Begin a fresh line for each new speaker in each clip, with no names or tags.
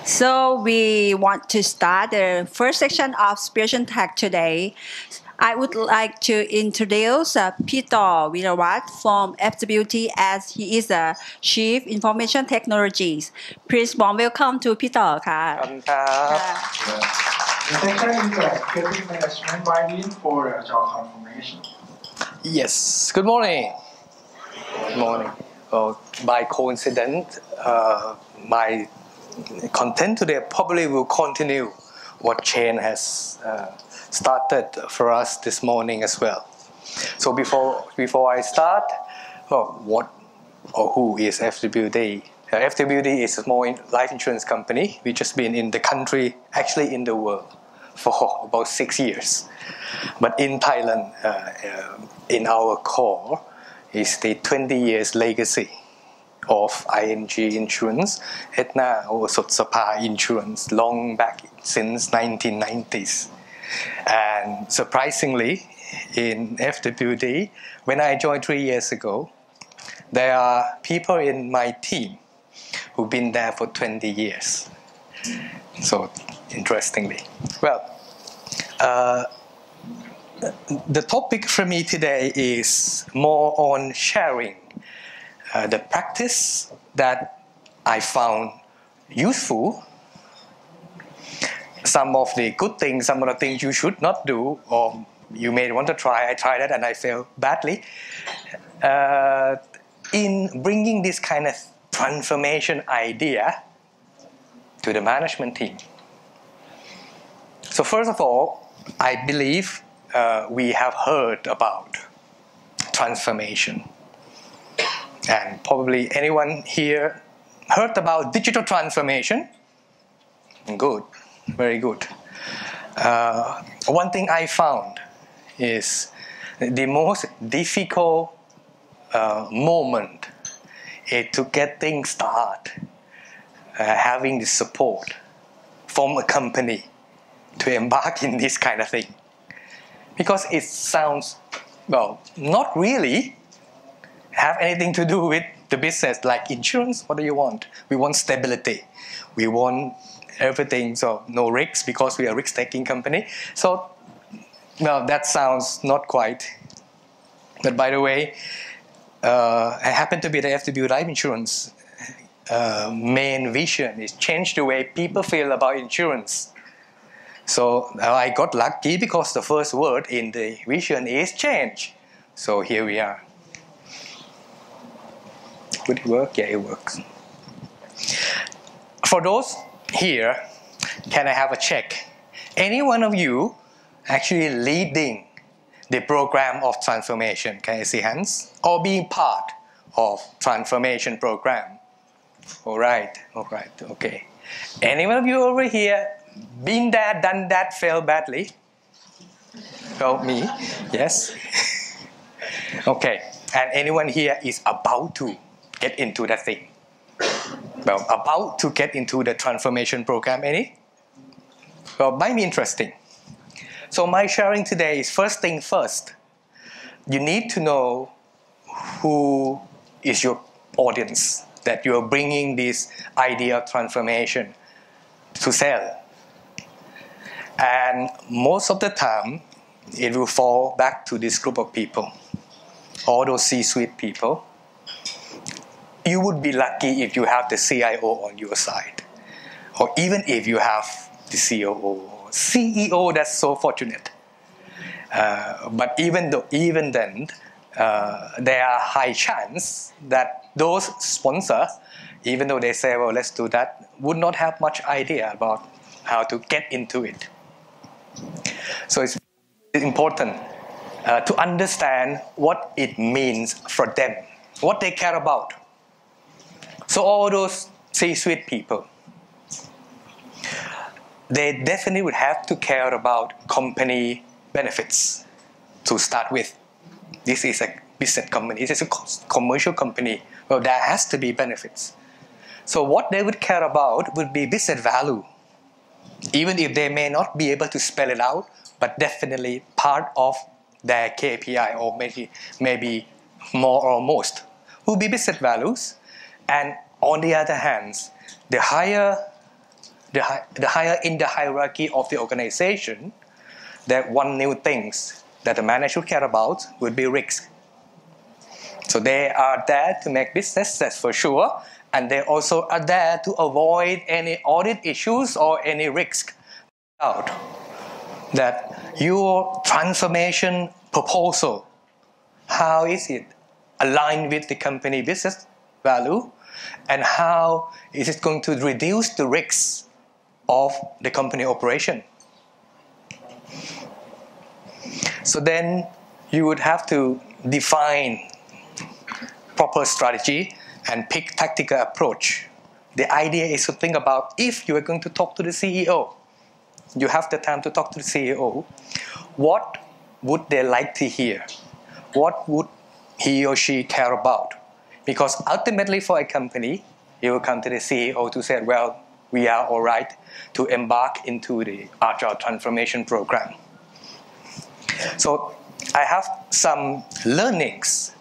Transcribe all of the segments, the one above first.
So we want to start the first section of Spiritual Tech today. I would like to introduce Peter Verapat from FWT as he is the Chief Information Technologies. Please warm welcome to Peter ค่ะ
The section is Getting Management Buy-in for Agile Transformation.
Yes. Good morning. Good morning. By coincidence, my content today probably will continue what Shane has started for us this morning as well. So before I start, what or who is FWD? FWD is a small life insurance company. We've just been in the country, actually in the world, for about 6 years. But in Thailand, in our core, is the 20 years legacy of ING Insurance, Aetna or Sotsapa Insurance, long back since 1990s. And surprisingly, in FWD, when I joined 3 years ago, there are people in my team who've been there for 20 years. So, interestingly. Well, the topic for me today is more on sharing the practice that I found useful, some of the good things, some of the things you should not do, or you may want to try. I tried that and I failed badly. In bringing this kind of transformation idea to the management team. So first of all, I believe we have heard about transformation. And probably anyone here heard about digital transformation? Good, very good. One thing I found is the most difficult moment is to get things started, having the support from a company to embark in this kind of thing. Because it sounds, well, not really have anything to do with the business, like insurance. What do you want? We want stability. We want everything, so no risks because we are a risk-taking company. So, well, that sounds not quite. But by the way, I happen to be the FW Life Insurance main vision is change the way people feel about insurance. So I got lucky because the first word in the vision is change. So here we are. Would it work? Yeah, it works. For those here, can I have a check? Any one of you actually leading the program of transformation? Can I see hands? Or being part of transformation program? All right, okay. Any one of you over here been there, done that, failed badly? Well, me, yes. Okay, and anyone here is about to get into that thing? Well, about to get into the transformation program, any? Well, might be interesting. So my sharing today is first thing first. You need to know who is your audience that you are bringing this idea of transformation to sell. And most of the time, it will fall back to this group of people, all those C-suite people. You would be lucky if you have the CIO on your side, or even if you have the COO, CEO. That's so fortunate. But even then, there are high chance that those sponsors, even though they say, "Well, let's do that," would not have much idea about how to get into it. So it's important to understand what it means for them, what they care about. So all those C-suite people, they definitely would have to care about company benefits to start with. This is a business company, this is a commercial company. Well, there has to be benefits. So what they would care about would be business value, even if they may not be able to spell it out, but definitely part of their KPI, or maybe more or most, will be business values. And on the other hand, the higher the higher in the hierarchy of the organization, that one new things that the manager should care about would be risk. So they are there to make business, that's for sure, and they also are there to avoid any audit issues or any risk. Out that your transformation proposal, how is it aligned with the company business value, and how is it going to reduce the risks of the company operation? So then you would have to define proper strategy and pick tactical approach. The idea is to think about, if you are going to talk to the CEO, you have the time to talk to the CEO, what would they like to hear? What would he or she care about? Because ultimately for a company, you will come to the CEO to say, well, we are all right to embark into the Agile Transformation program. So I have some learnings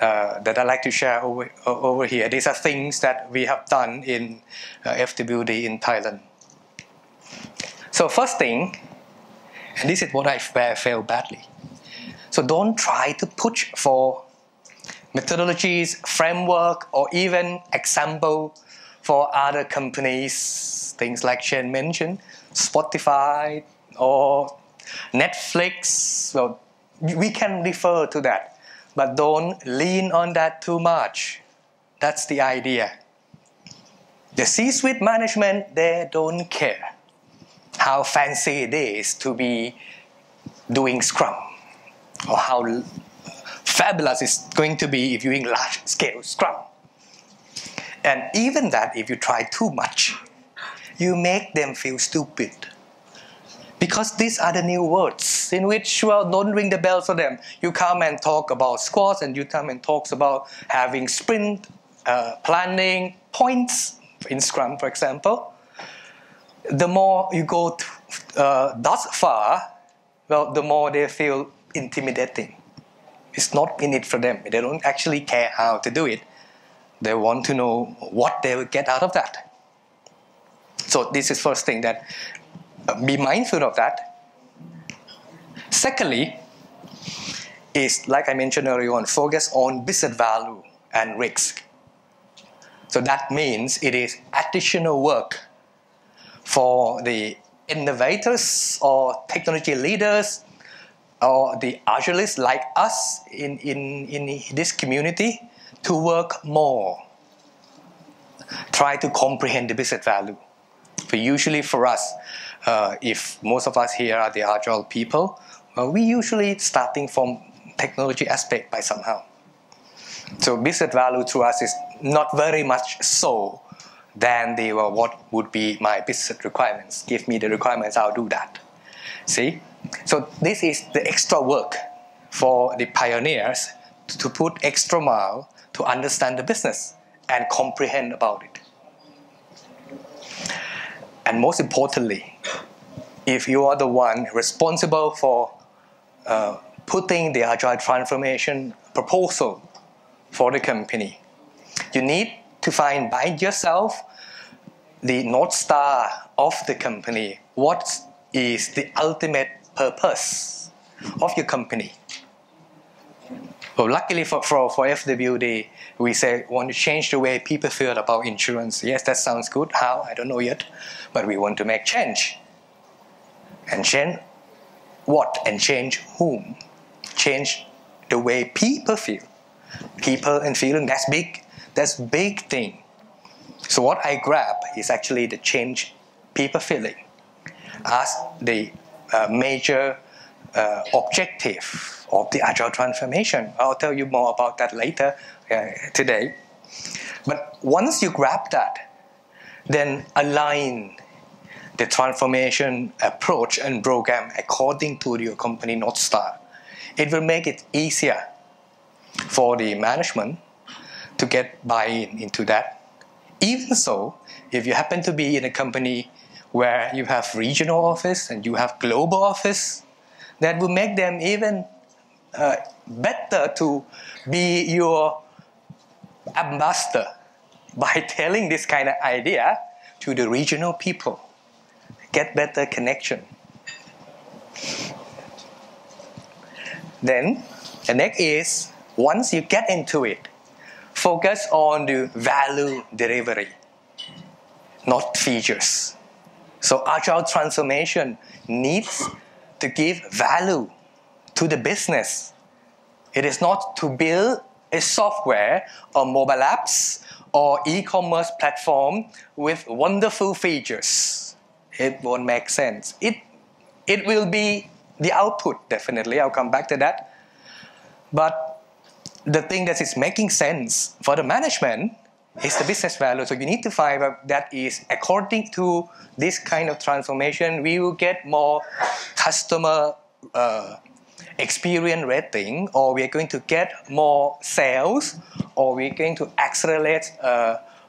that I'd like to share over here. These are things that we have done in FWD in Thailand. So first thing, and this is what I failed badly. So don't try to push for methodologies, framework, or even example for other companies, things like Shane mentioned, Spotify or Netflix. Well, we can refer to that, but don't lean on that too much. That's the idea. The C-suite management, they don't care how fancy it is to be doing Scrum, or how fabulous it's going to be if you're doing large-scale Scrum. And even that, if you try too much, you make them feel stupid. Because these are the new words in which, well, don't ring the bell for them. You come and talk about squads, and you come and talk about having sprint planning points in Scrum, for example. The more you go thus far, well, the more they feel intimidating. It's not in it for them. They don't actually care how to do it. They want to know what they will get out of that. So this is first thing, that be mindful of that. Secondly, is, like I mentioned earlier on, focus on business value and risk. So that means it is additional work for the innovators or technology leaders or the agilists like us in this community to work more. Try to comprehend the business value. But usually for us, if most of us here are the agile people, we usually starting from technology aspect by somehow. So business value to us is not very much so than the what would be my business requirements. Give me the requirements, I'll do that. See? So this is the extra work for the pioneers to put extra mile to understand the business and comprehend about it. And most importantly, if you are the one responsible for putting the Agile Transformation proposal for the company, you need to find by yourself the North Star of the company. What is the ultimate purpose of your company? Well, luckily for FWD, we say want to change the way people feel about insurance. Yes, that sounds good. How? I don't know yet. But we want to make change. And change what? And change whom? Change the way people feel. People and feeling, that's big. That's big thing. So what I grab is actually the change people feeling as the major objective of the Agile Transformation. I'll tell you more about that later today. But once you grab that, then align the transformation approach and program according to your company North Star. It will make it easier for the management to get buy-in into that. Even so, if you happen to be in a company where you have regional office and you have global office, that will make them even better to be your ambassador by telling this kind of idea to the regional people, get better connection. Then the next is, once you get into it, focus on the value delivery, not features. So Agile Transformation needs to give value to the business. It is not to build a software or mobile apps or e-commerce platform with wonderful features. It won't make sense. It will be the output, definitely. I'll come back to that. But the thing that is making sense for the management is the business value. So you need to find out that is according to this kind of transformation, we will get more customer experience rating, or we are going to get more sales, or we're going to accelerate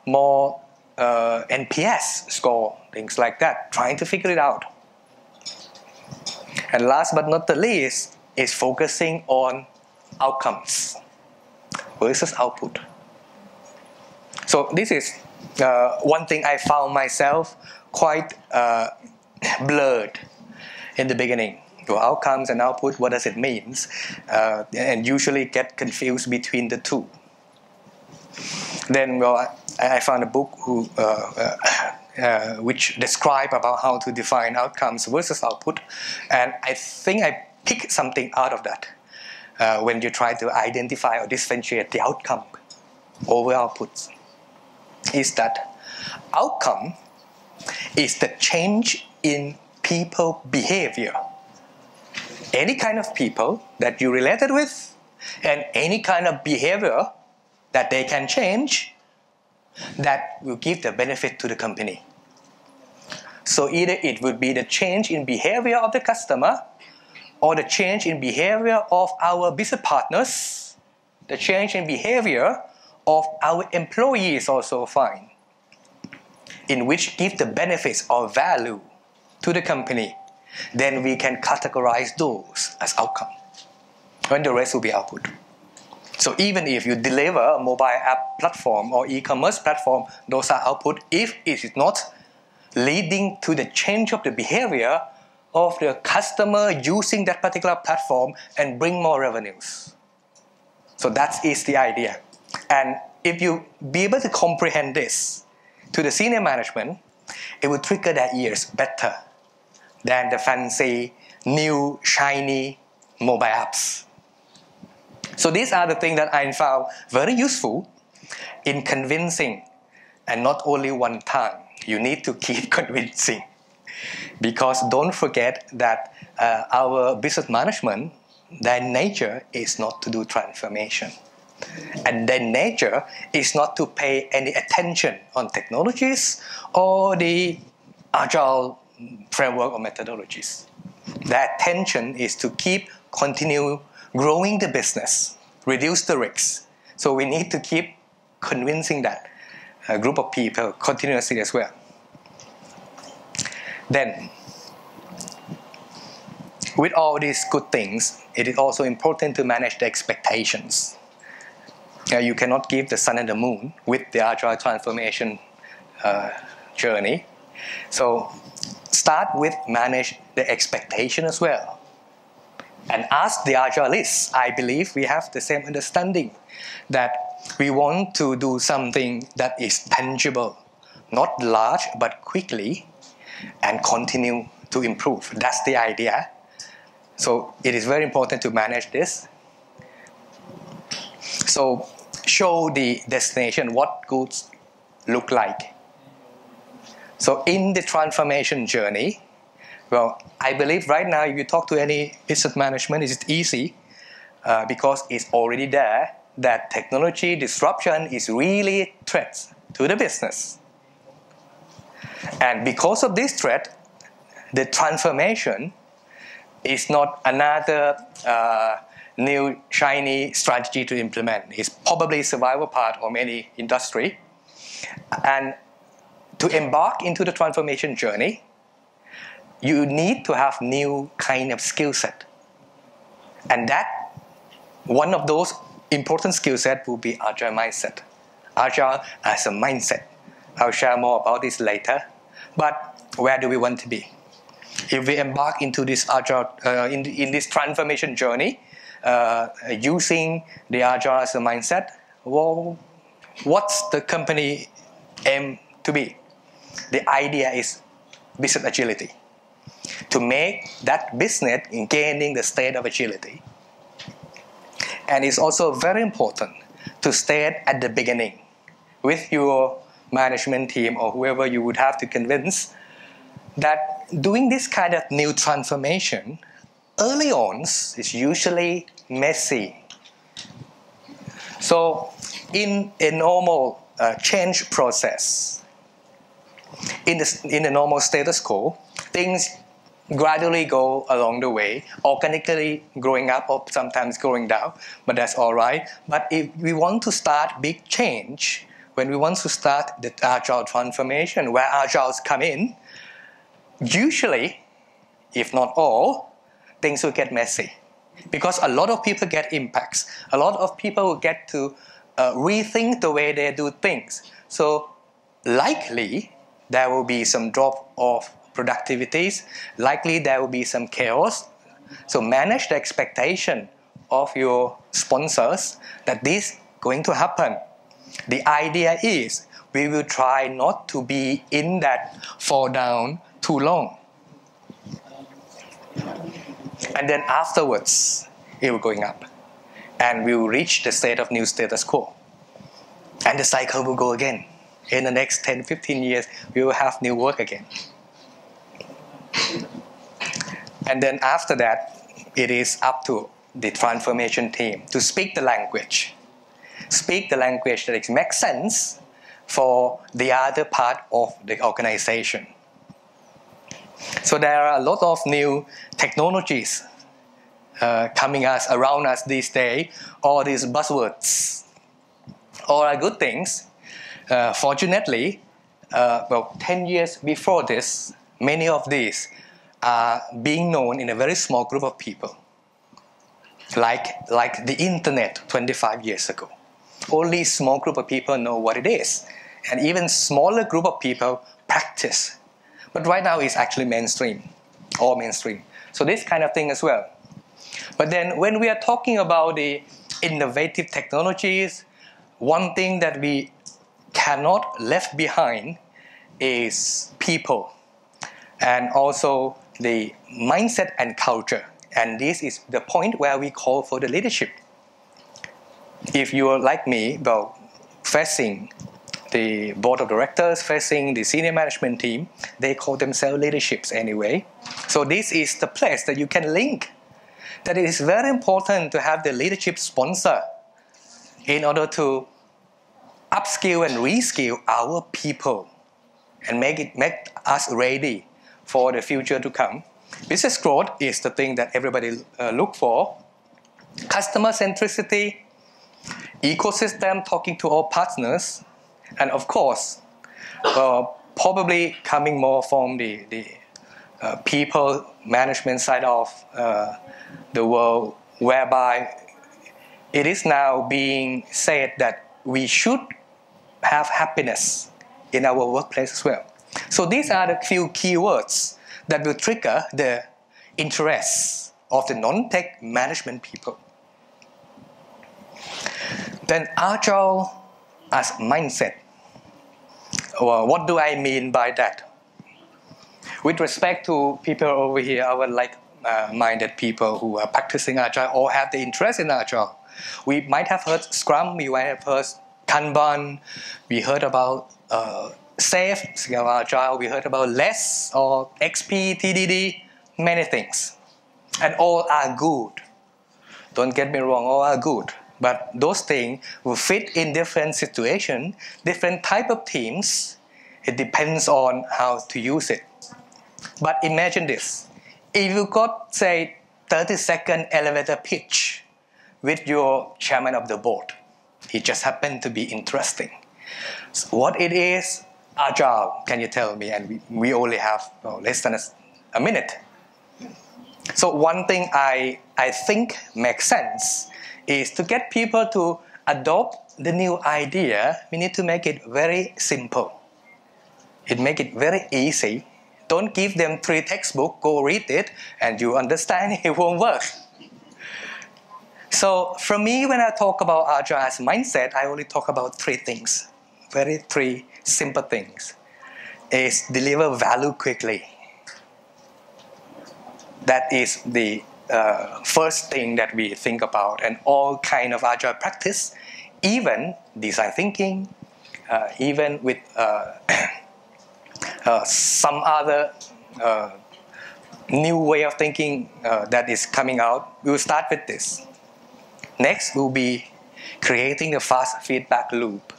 more NPS score, things like that, trying to figure it out. And last but not the least is focusing on outcomes versus output. So this is one thing I found myself quite blurred in the beginning. So outcomes and output, what does it mean? And usually get confused between the two. Then I found a book which describe about how to define outcomes versus output, and I think I picked something out of that when you try to identify or differentiate the outcome over outputs. Is that outcome is the change in people behavior. Any kind of people that you related with and any kind of behavior that they can change, that will give the benefit to the company. So either it would be the change in behavior of the customer, or the change in behavior of our business partners, the change in behavior of our employees also fine, in which give the benefits or value to the company. Then we can categorize those as outcome, and the rest will be output. So even if you deliver a mobile app platform or e-commerce platform, those are output if it is not leading to the change of the behavior of the customer using that particular platform and bring more revenues. So that is the idea. And if you be able to comprehend this to the senior management, it will trigger their ears better than the fancy, new, shiny mobile apps. So these are the things that I found very useful in convincing, and not only one time. You need to keep convincing, because don't forget that our business management, their nature is not to do transformation, and their nature is not to pay any attention on technologies or the agile framework or methodologies. Their attention is to continue growing the business, reduce the risks. So we need to keep convincing that group of people continuously as well. Then, with all these good things, it is also important to manage the expectations. You cannot give the sun and the moon with the Agile Transformation journey. So start with manage the expectation as well. And as the Agilists, I believe we have the same understanding that we want to do something that is tangible, not large but quickly, and continue to improve. That's the idea. So it is very important to manage this. So show the destination, what goods look like. So in the transformation journey, well, I believe right now if you talk to any business management, it's easy because it's already there that technology disruption is really a threat to the business. And because of this threat, the transformation is not another new shiny strategy to implement. It's probably survival part of any industry. And to embark into the transformation journey, you need to have new kind of skill set. And that one of those important skill set will be Agile mindset. Agile as a mindset, I'll share more about this later. But where do we want to be? If we embark into this agile, in this transformation journey, using the agile as a mindset, well, what's the company aim to be? The idea is business agility. To make that business gaining the state of agility. And it's also very important to start at the beginning with your management team or whoever you would have to convince that doing this kind of new transformation early on is usually messy. So in a normal change process, in the normal status quo, things gradually go along the way, organically growing up or sometimes going down, but that's all right. But if we want to start big change, when we want to start the agile transformation, where agiles come in, usually, if not all, things will get messy. Because a lot of people get impacts. A lot of people will get to rethink the way they do things. So likely, there will be some drop of productivities. Likely, there will be some chaos. So manage the expectation of your sponsors that this is going to happen. The idea is we will try not to be in that fall down too long. And then afterwards, it will going up. And we will reach the state of new status quo. And the cycle will go again. In the next 10, 15 years, we will have new work again. And then after that, it is up to the transformation team to speak the language. Speak the language that makes sense for the other part of the organization. So there are a lot of new technologies coming around us these days. All these buzzwords, all are good things. Fortunately, 10 years before this, many of these are being known in a very small group of people. Like the internet 25 years ago. Only a small group of people know what it is. And even smaller group of people practice. But right now it's actually mainstream, all mainstream. So this kind of thing as well. But then when we are talking about the innovative technologies, one thing that we cannot left behind is people. And also the mindset and culture. And this is the point where we call for the leadership. If you are like me, well, facing the board of directors, facing the senior management team, they call themselves leaderships anyway. So this is the place that you can link. That it is very important to have the leadership sponsor in order to upskill and reskill our people and make us ready for the future to come. Business growth is the thing that everybody look for. Customer centricity, ecosystem, talking to all partners, and of course, probably coming more from the people management side of the world, whereby it is now being said that we should have happiness in our workplace as well. So these are the few keywords that will trigger the interests of the non-tech management people. Then Agile as mindset. Well, what do I mean by that? With respect to people over here, our like-minded people who are practicing Agile or have the interest in Agile, we might have heard Scrum, we might have heard Kanban, we heard about SAFe, Agile, we heard about LESS or XP, TDD, many things. And all are good. Don't get me wrong, all are good. But those things will fit in different situations, different type of teams. It depends on how to use it. But imagine this. If you got, say, 30-second elevator pitch with your chairman of the board, it just happened to be interesting. So what it is, Agile, can you tell me? And we only have less than a minute. So one thing I think makes sense is to get people to adopt the new idea. We need to make it very simple. It makes it very easy. Don't give them 3 textbooks, go read it, and you understand it won't work. So for me, when I talk about Agile as mindset, I only talk about 3 things. 3 simple things. Is deliver value quickly. That is the first thing that we think about, and all kind of Agile practice, even design thinking, even with some other new way of thinking that is coming out. We will start with this. Next will be creating a fast feedback loop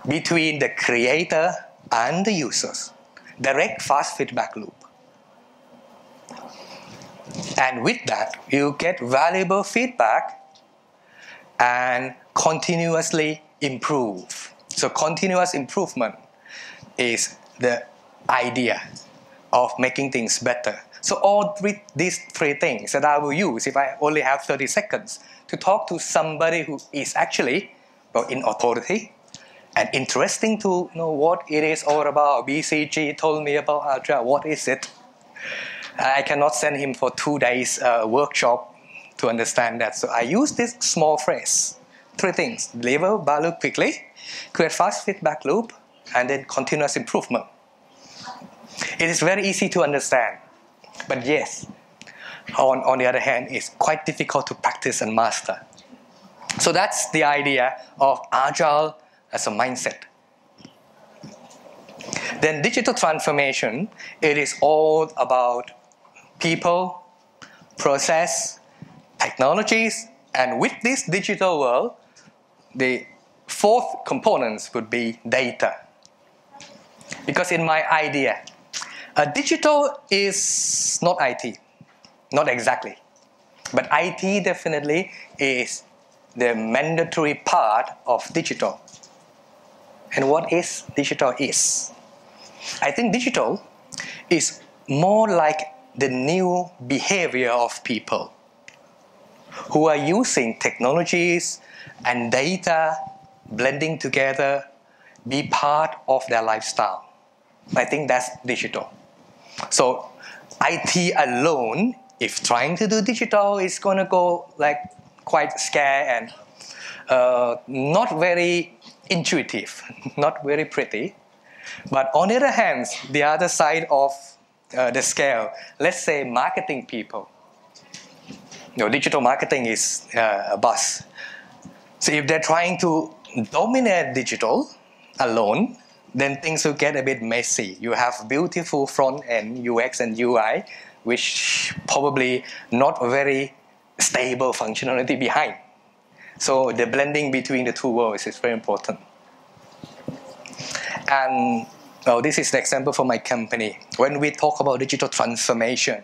between the creator and the users. Direct fast feedback loop. And with that, you get valuable feedback and continuously improve. So continuous improvement is the idea of making things better. So all these 3 things that I will use if I only have 30 seconds to talk to somebody who is actually in authority and interesting to know what it is all about. BCG told me about Agile. What is it? I cannot send him for 2 days workshop to understand that. So I use this small phrase. 3 things: deliver value quickly, create fast feedback loop, and then continuous improvement. It is very easy to understand. But yes, on the other hand, it's quite difficult to practice and master. So that's the idea of Agile as a mindset. Then digital transformation, it is all about people, process, technologies, and with this digital world, the 4th components would be data. Because in my idea, digital is not IT, not exactly. But IT definitely is the mandatory part of digital. And what is digital is? I think digital is more like the new behavior of people who are using technologies and data blending together, be part of their lifestyle. I think that's digital. So IT alone, if trying to do digital, is going to go like quite scared and not very intuitive, not very pretty. But on the other hand, the other side of the scale, let's say marketing people. Digital marketing is a buzz. So if they're trying to dominate digital alone, then things will get a bit messy. You have beautiful front end UX and UI, which probably not very stable functionality behind. So the blending between the 2 worlds is very important. And this is the example for my company. When we talk about digital transformation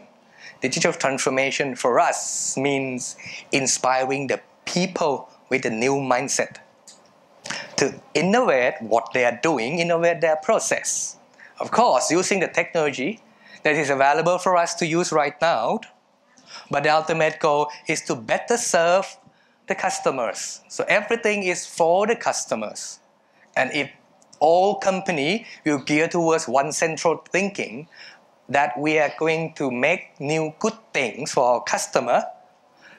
for us means inspiring the people with a new mindset to innovate what they are doing, innovate their process. Of course, using the technology that is available for us to use right now, but the ultimate goal is to better serve the customers. So everything is for the customers. And if all company will gear towards one central thinking that we are going to make new good things for our customer,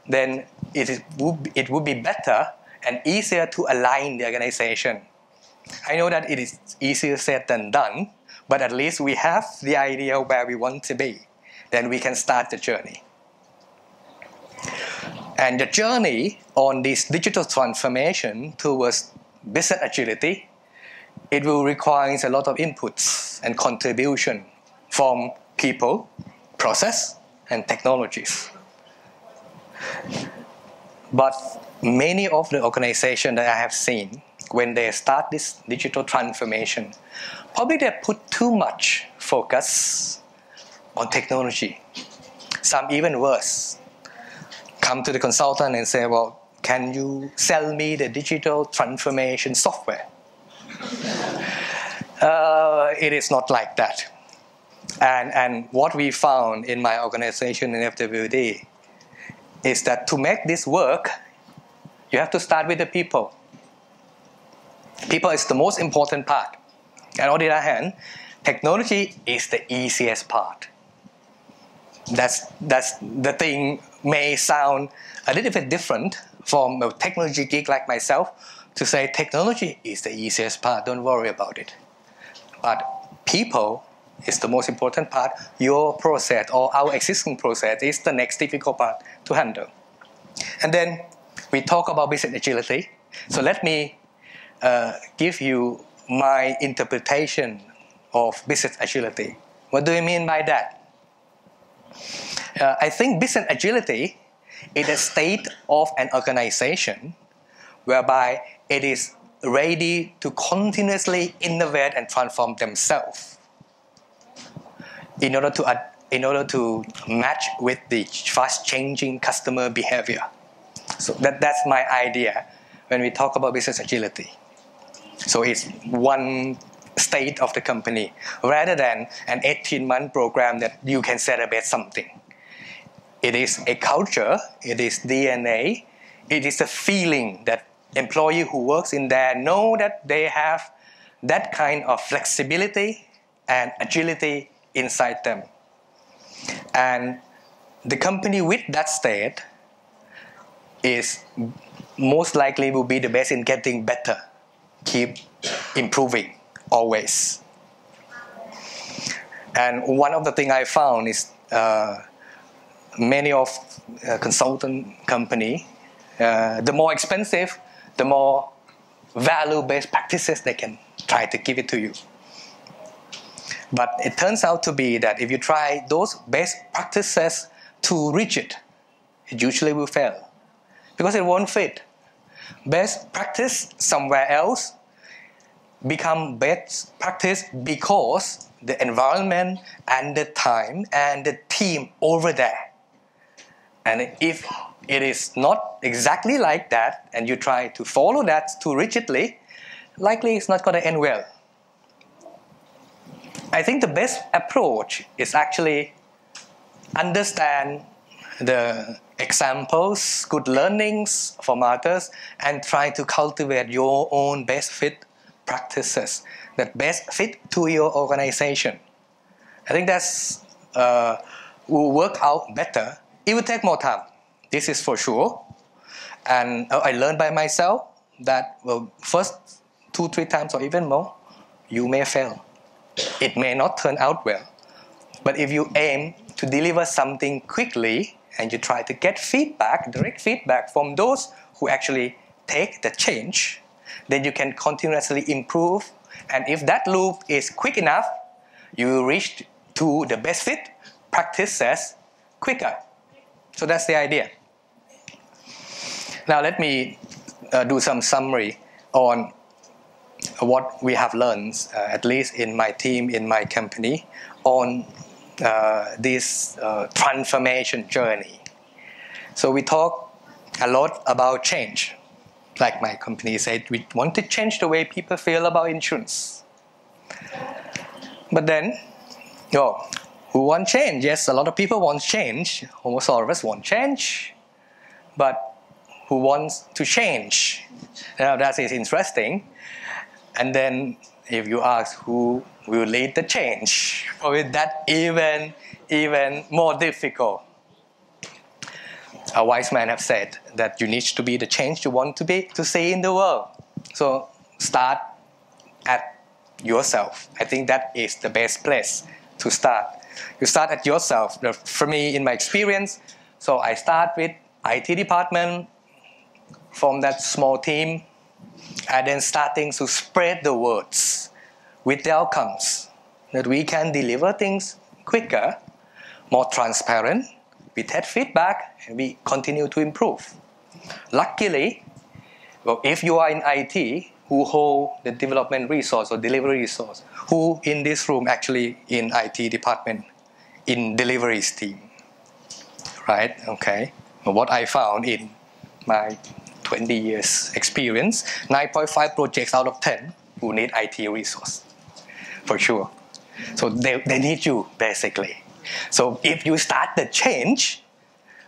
then it would be better and easier to align the organization. I know that it is easier said than done, but at least we have the idea where we want to be. Then we can start the journey. And the journey on this digital transformation towards business agility, it will require a lot of inputs and contribution from people, process, and technologies. But many of the organizations that I have seen, when they start this digital transformation, probably they put too much focus on technology. Some even worse, come to the consultant and say, well, can you sell me the digital transformation software? It is not like that. And what we found in my organization in FWD is that to make this work, you have to start with the people. People is the most important part. And on the other hand, technology is the easiest part. That's the thing may sound a little bit different from a technology geek like myself to say technology is the easiest part, don't worry about it. But people is the most important part. Your process or our existing process is the next difficult part to handle. And then we talk about business agility. So let me give you my interpretation of business agility. What do you mean by that? I think business agility is a state of an organization whereby it is ready to continuously innovate and transform themselves in order to match with the fast changing customer behavior. So that's my idea when we talk about business agility. So it's one state of the company rather than an 18-month program that you can celebrate something. It is a culture, it is DNA, it is a feeling that employee who works in there know that they have that kind of flexibility and agility inside them. And the company with that state is most likely will be the best in getting better, keep improving always. And one of the things I found is many of consultant company, the more expensive, the more value-based practices they can try to give it to you. But it turns out to be that if you try those best practices too rigid, it usually will fail because it won't fit. Best practice somewhere else become best practice because the environment and the time and the team over there. And if it is not exactly like that and you try to follow that too rigidly, likely it's not going to end well. I think the best approach is actually understand the examples, good learnings from others, and try to cultivate your own best fit practices that best fit to your organization. I think that's will work out better. It will take more time. This is for sure. And I learned by myself that first 2-3 times or even more, you may fail. It may not turn out well. But if you aim to deliver something quickly and you try to get feedback, direct feedback from those who actually take the change, then you can continuously improve. And if that loop is quick enough, you will reach to the best fit practices quicker. So that's the idea. Now let me do some summary on what we have learned, at least in my team, in my company, on this transformation journey. So we talk a lot about change. Like my company said, we want to change the way people feel about insurance. But then, who want change? Yes, a lot of people want change. Almost all of us want change. But who wants to change? Now that is interesting. And then if you ask who will lead the change, probably that even more difficult. A wise man have said that you need to be the change you want to see in the world. So start at yourself. I think that is the best place to start. You start at yourself. For me, in my experience, so I start with IT department from that small team, and then starting to spread the words with the outcomes that we can deliver things quicker, more transparent. We take feedback and we continue to improve. Luckily, if you are in IT, who hold the development resource or delivery resource, who in this room actually in IT department, in deliveries team, right? Okay. What I found in my 20 years experience, 9.5 projects out of 10 who need IT resource, for sure. So they need you basically. So if you start the change,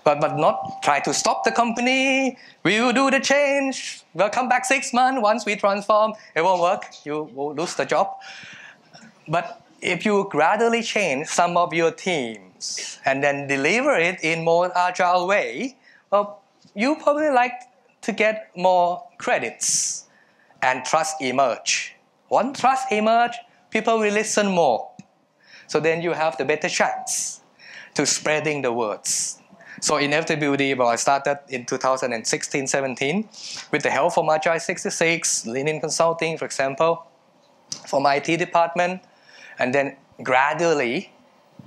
but not try to stop the company, we will do the change, we'll come back 6 months, once we transform, it won't work, you will lose the job. But if you gradually change some of your teams and then deliver it in more agile way, well, you probably like to get more credits and trust emerge. Once trust emerge, people will listen more. So then you have the better chance to spreading the words. So in FWD, well, I started in 2016-17 with the help from Agile 66, Lean Consulting, for example, from IT department, and then gradually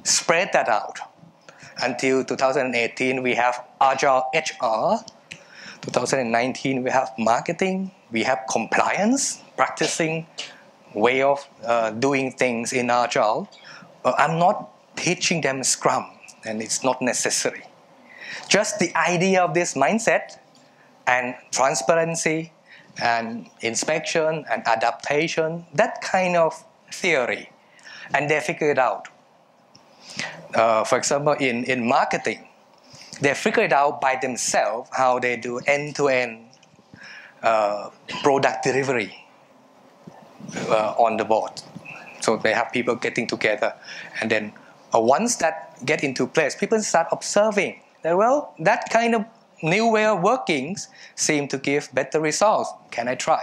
spread that out. Until 2018, we have Agile HR. 2019, we have marketing. We have compliance, practicing way of doing things in Agile. I'm not teaching them Scrum, and it's not necessary. Just the idea of this mindset and transparency and inspection and adaptation, that kind of theory, and they figure it out. For example, in marketing, they figure it out by themselves how they do end-to-end product delivery on the board. So they have people getting together, and then once that get into place, people start observing that, well, that kind of new way of working seem to give better results. Can I try?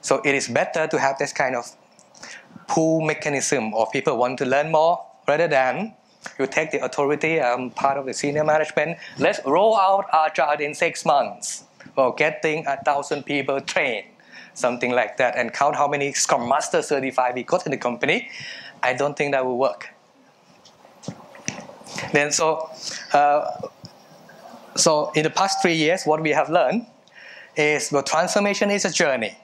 So it is better to have this kind of pull mechanism of people want to learn more rather than you take the authority, part of the senior management, let's roll out Agile in 6 months, or getting 1,000 people trained, something like that, and count how many Scrum Master certified we got in the company. I don't think that will work. Then so in the past 3 years, what we have learned is, well, transformation is a journey.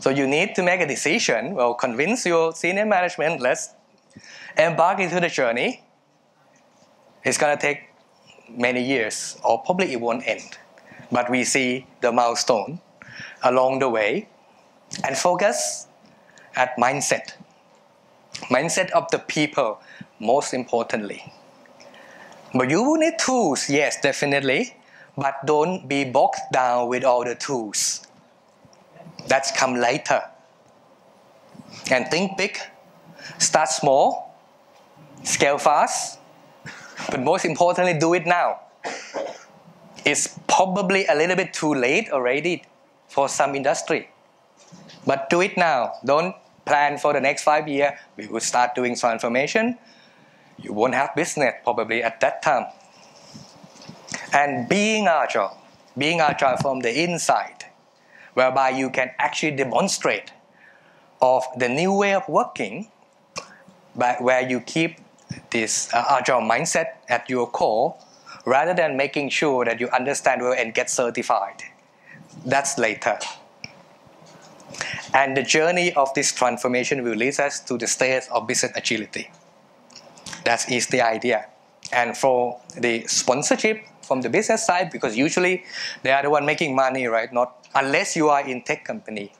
So you need to make a decision, well, convince your senior management, let's embark into the journey. It's going to take many years, or probably it won't end. But we see the milestone along the way and focus at mindset. Mindset of the people, most importantly. But you will need tools, yes, definitely, but don't be bogged down with all the tools. That's come later. And think big, start small, scale fast, but most importantly, do it now. It's probably a little bit too late already for some industry, but do it now. Don't plan for the next 5 years. We will start doing transformation. You won't have business probably at that time. And being agile from the inside, whereby you can actually demonstrate of the new way of working, but where you keep this agile mindset at your core, rather than making sure that you understand well and get certified. That's later. And the journey of this transformation will lead us to the state of business agility. That is the idea. And for the sponsorship from the business side, because usually they are the one making money, right? Not unless you are in tech company.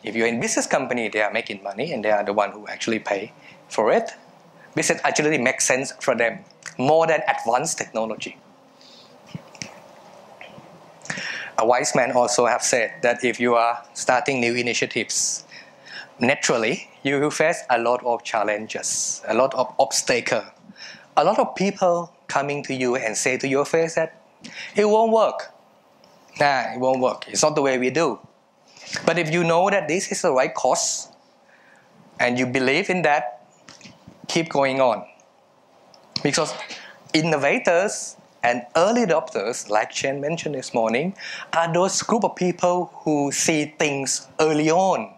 If you're in business company, they are making money and they are the one who actually pay for it. Business agility makes sense for them more than advanced technology. A wise man also have said that if you are starting new initiatives, naturally you will face a lot of challenges, a lot of obstacles, a lot of people coming to you and say to your face that it won't work. It won't work. It's not the way we do. But if you know that this is the right course and you believe in that, keep going on. Because innovators and early adopters, like Chen mentioned this morning, are those group of people who see things early on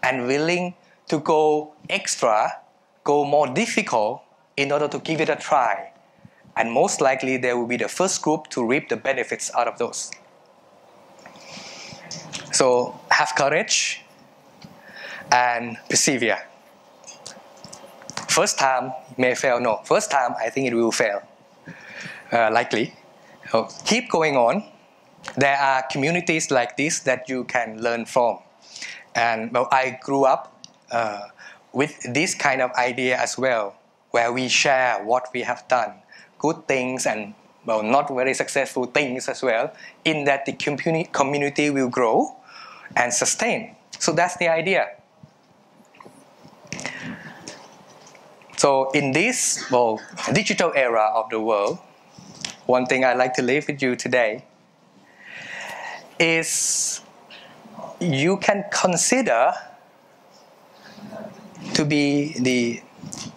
and willing to go extra, go more difficult in order to give it a try. And most likely they will be the first group to reap the benefits out of those. So have courage and persevere. First time may fail. No, first time I think it will fail. Likely. So keep going on. There are communities like this that you can learn from. And well, I grew up with this kind of idea as well, where we share what we have done, good things and well, not very successful things as well, in that the community will grow and sustain. So that's the idea. So in this digital era of the world, one thing I'd like to leave with you today is you can consider to be the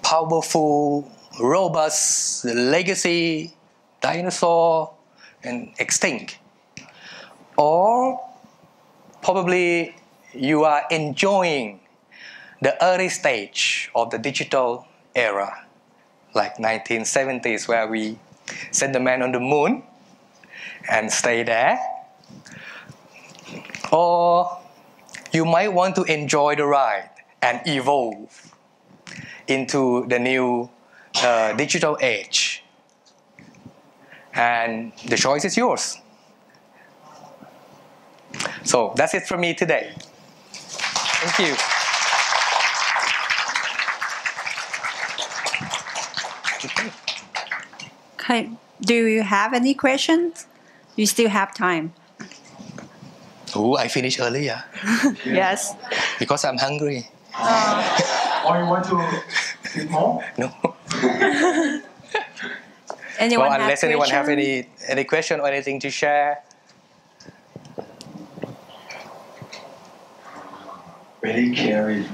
powerful, robust, legacy, dinosaur, and extinct. Or probably you are enjoying the early stage of the digital era, like 1970s, where we sent the man on the moon and stay there. Or you might want to enjoy the ride and evolve into the new digital age. And the choice is yours. So that's it from me today. Thank you.
Okay. Do you have any questions? You still have time.
Oh, I finished earlier
Yes.
because I'm hungry.
Or you want to eat more?
No.
Anyone
Well,
have
unless anyone have
question?
any question or anything to share.
Very curious.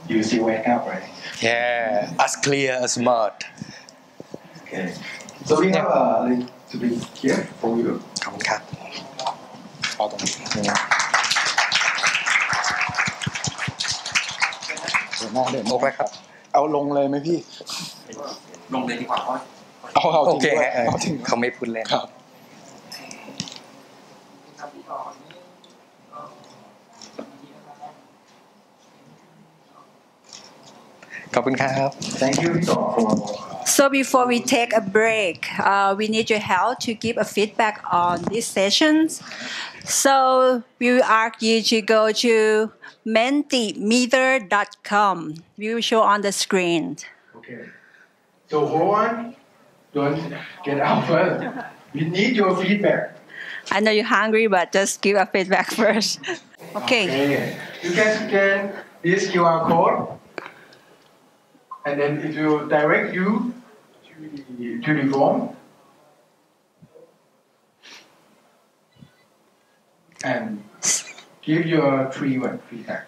You still wake up, right?
Yeah, as clear as mud.
Okay. So we have a link to be here for you.
ขอบคุณครับเอาตรงนี้
เดินหน้าเดิน
โอเคครับ
เอาลงเลยไหมพี่
ลงเลยดีกว่าเพราะ
เอา
โอ
จริง
เค
ด้วยเอาจริง
เขาไม่พูดเล่น
ครับ
ขอบคุณครับ
Thank you for
So before we take a break, we need your help to give a feedback on these sessions. So we will ask you to go to mentimeter.com. We will show on the screen.
Okay. So hold on. Don't get out first. We need your feedback.
I know you're hungry, but just give a feedback first. Okay.
You can scan this QR code. And then it will direct you to the form. And give your 3-word feedback.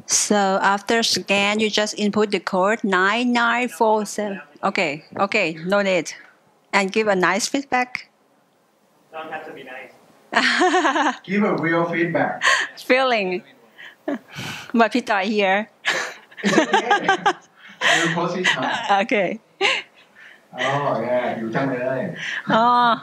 So after scan, you just input the code 9947. Okay, no need. And give a nice feedback.
Don't have to be nice.
Give a real feedback.
Feeling. But Peter here.
It's okay. I will post it now.
Okay.
Oh, yeah. You tell me.
Oh,